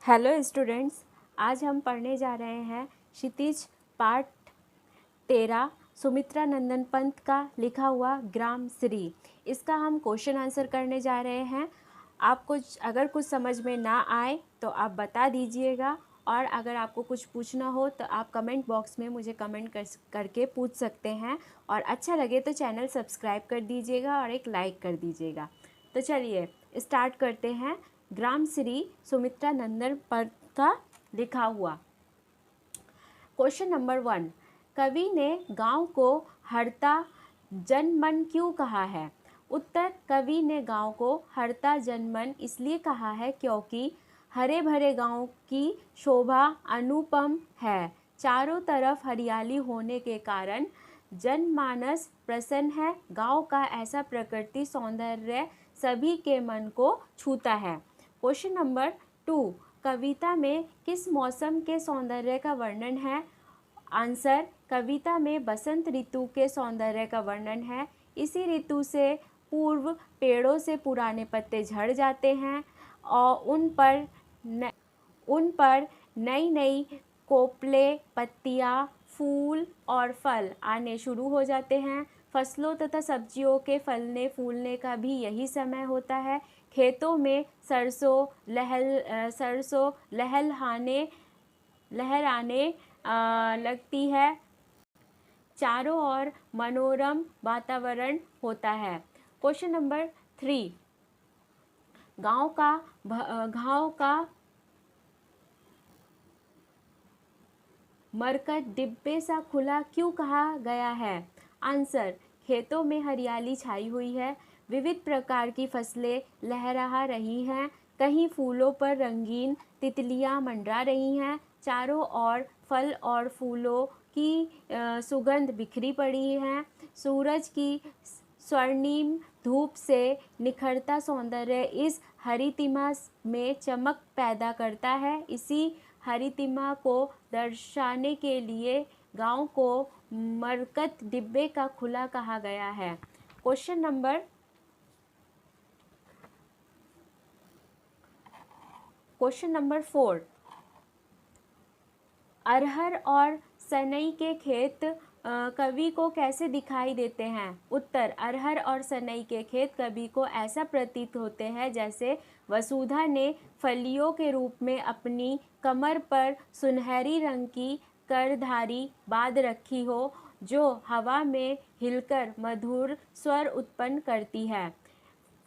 Hello students, आज हम पढ़ने जा रहे हैं क्षितिज पाठ 13 सुमित्रा नंदन पंत का लिखा हुआ ग्राम श्री। इसका हम क्वेश्चन आंसर करने जा रहे हैं। आपको अगर कुछ समझ में ना आए तो आप बता दीजिएगा, और अगर आपको कुछ पूछना हो तो आप कमेंट बॉक्स में मुझे कमेंट करके पूछ सकते हैं। और अच्छा लगे तो चैनल सब्सक्राइब कर दीजिएगा और एक लाइक कर दीजिएगा। तो चलिए स्टार्ट करते हैं। ग्राम श्री सुमित्रा नंदन पंत का लिखा हुआ। क्वेश्चन नंबर 1, कवि ने गांव को हरता जनमन क्यों कहा है? उत्तर, कवि ने गांव को हरता जनमन इसलिए कहा है क्योंकि हरे भरे गांव की शोभा अनुपम है। चारों तरफ हरियाली होने के कारण जनमानस प्रसन्न है। गांव का ऐसा प्रकृति सौंदर्य सभी के मन को छूता है। क्वेश्चन नंबर 2, कविता में किस मौसम के सौंदर्य का वर्णन है? आंसर, कविता में बसंत ऋतु के सौंदर्य का वर्णन है। इसी ऋतु से पूर्व पेड़ों से पुराने पत्ते झड़ जाते हैं और उन पर नई नई कोपले, पत्तियाँ, फूल और फल आने शुरू हो जाते हैं। फसलों तथा सब्जियों के फलने फूलने का भी यही समय होता है। खेतों में सरसों लहराने लगती है। चारों ओर मनोरम वातावरण होता है। क्वेश्चन नंबर 3, गांव का मरकट डिब्बे सा खुला क्यों कहा गया है? आंसर, खेतों में हरियाली छाई हुई है। विविध प्रकार की फसलें लहरा रही हैं। कहीं फूलों पर रंगीन तितलियां मंडरा रही हैं। चारों ओर फल और फूलों की सुगंध बिखरी पड़ी है। सूरज की स्वर्णिम धूप से निखरता सौंदर्य इस हरितिमा में चमक पैदा करता है। इसी हरितिमा को दर्शाने के लिए गांव को मरकत डिब्बे का खुला कहा गया है। क्वेश्चन नंबर 4, अरहर और सनई के खेत कवि को कैसे दिखाई देते हैं? उत्तर, अरहर और सनई के खेत कवि को ऐसा प्रतीत होते हैं जैसे वसुधा ने फलियों के रूप में अपनी कमर पर सुनहरी रंग की करधारी बांध रखी हो, जो हवा में हिलकर मधुर स्वर उत्पन्न करती है।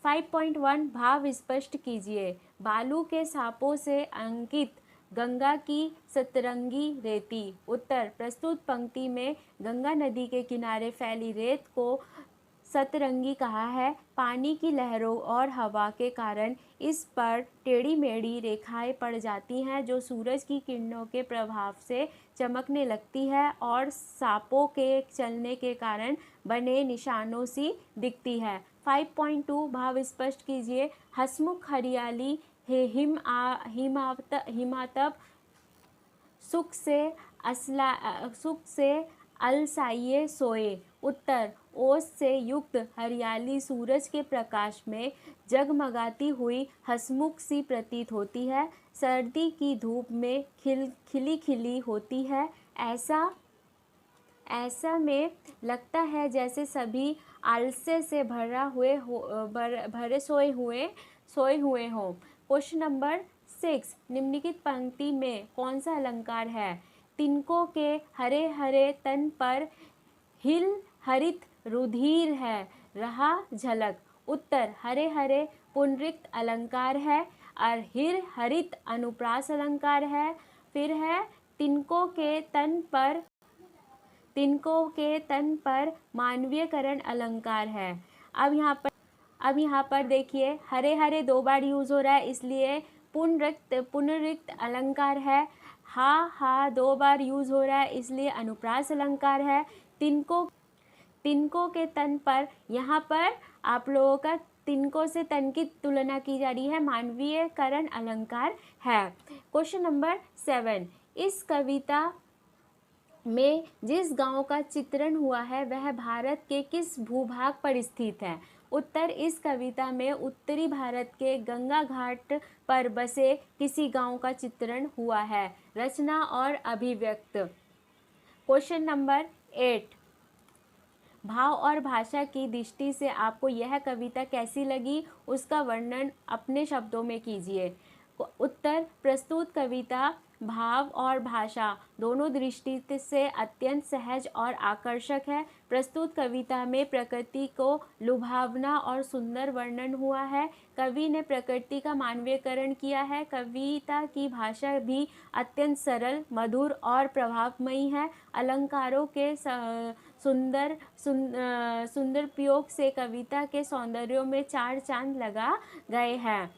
5.1 भाव स्पष्ट कीजिए। बालू के सांपों से अंकित गंगा की सतरंगी रेती। उत्तर, प्रस्तुत पंक्ति में गंगा नदी के किनारे फैली रेत को सतरंगी कहा है। पानी की लहरों और हवा के कारण इस पर टेढ़ी मेढ़ी रेखाएं पड़ जाती हैं, जो सूरज की किरणों के प्रभाव से चमकने लगती है और सांपों के चलने के कारण बने निशानों सी दिखती है। 5.2 भाव स्पष्ट कीजिए। हसमुख हरियाली हिमातप सुख से अलसाइए सोए। उत्तर, ओस से युक्त हरियाली सूरज के प्रकाश में जगमगाती हुई हसमुख सी प्रतीत होती है। सर्दी की धूप में खिली खिली होती है। ऐसा में लगता है जैसे सभी आलस्य से भरे सोए हुए हों। क्वेश्चन नंबर 6, निम्नलिखित पंक्ति में कौन सा अलंकार है? तिनकों के हरे हरे तन पर हिल हरित रुधिर है रहा झलक। उत्तर, हरे हरे पुनरिक्त अलंकार है और हिर हरित अनुप्रास अलंकार है। फिर है तिनकों के तन पर मानवीयकरण अलंकार है। अब यहाँ पर देखिए, हरे हरे 2 बार यूज हो रहा है, इसलिए पुनरिक्त अलंकार है। हा 2 बार यूज हो रहा है, इसलिए अनुप्रास अलंकार है। तिनकों के तन पर, यहाँ पर आप लोगों का तिनकों से तन की तुलना की जा रही है, मानवीयकरण अलंकार है। क्वेश्चन नंबर 7, इस कविता में जिस गांव का चित्रण हुआ है वह भारत के किस भूभाग पर स्थित है? उत्तर, इस कविता में उत्तरी भारत के गंगा घाट पर बसे किसी गांव का चित्रण हुआ है। रचना और अभिव्यक्त। क्वेश्चन नंबर 8, भाव और भाषा की दृष्टि से आपको यह कविता कैसी लगी, उसका वर्णन अपने शब्दों में कीजिए। उत्तर, प्रस्तुत कविता भाव और भाषा दोनों दृष्टि से अत्यंत सहज और आकर्षक है। प्रस्तुत कविता में प्रकृति को लुभावना और सुंदर वर्णन हुआ है। कवि ने प्रकृति का मानवीकरण किया है। कविता की भाषा भी अत्यंत सरल, मधुर और प्रभावमयी है। अलंकारों के सुंदर प्रयोग से कविता के सौंदर्य में चार चांद लगा गए हैं।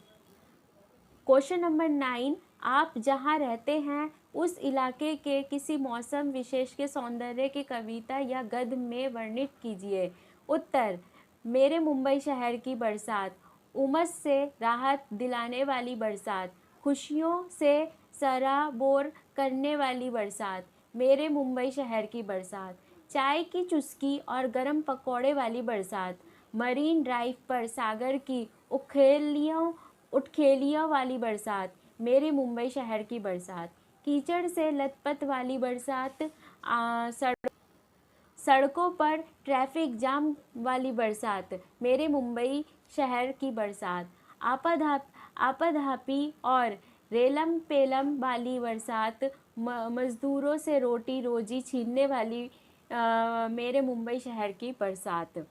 क्वेश्चन नंबर 9, आप जहाँ रहते हैं उस इलाके के किसी मौसम विशेष के सौंदर्य की कविता या गद्य में वर्णित कीजिए। उत्तर, मेरे मुंबई शहर की बरसात, उमस से राहत दिलाने वाली बरसात, खुशियों से सराबोर करने वाली बरसात, मेरे मुंबई शहर की बरसात, चाय की चुस्की और गरम पकौड़े वाली बरसात, मरीन ड्राइव पर सागर की उठखेलियों वाली बरसात, मेरे मुंबई शहर की बरसात, कीचड़ से लथपथ वाली बरसात, सड़कों पर ट्रैफिक जाम वाली बरसात, मेरे मुंबई शहर की बरसात, आपाधापी और रेलम पेलम वाली बरसात, मजदूरों से रोटी रोजी छीनने वाली मेरे मुंबई शहर की बरसात,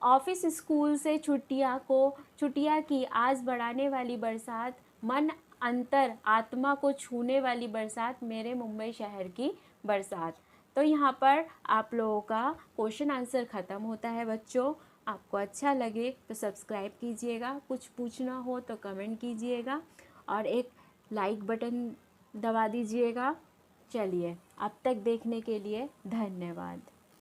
ऑफिस स्कूल से छुट्टियाँ की आस बढ़ाने वाली बरसात, मन अंतर आत्मा को छूने वाली बरसात, मेरे मुंबई शहर की बरसात। तो यहाँ पर आप लोगों का क्वेश्चन आंसर ख़त्म होता है बच्चों। आपको अच्छा लगे तो सब्सक्राइब कीजिएगा, कुछ पूछना हो तो कमेंट कीजिएगा और एक लाइक बटन दबा दीजिएगा। चलिए, अब तक देखने के लिए धन्यवाद।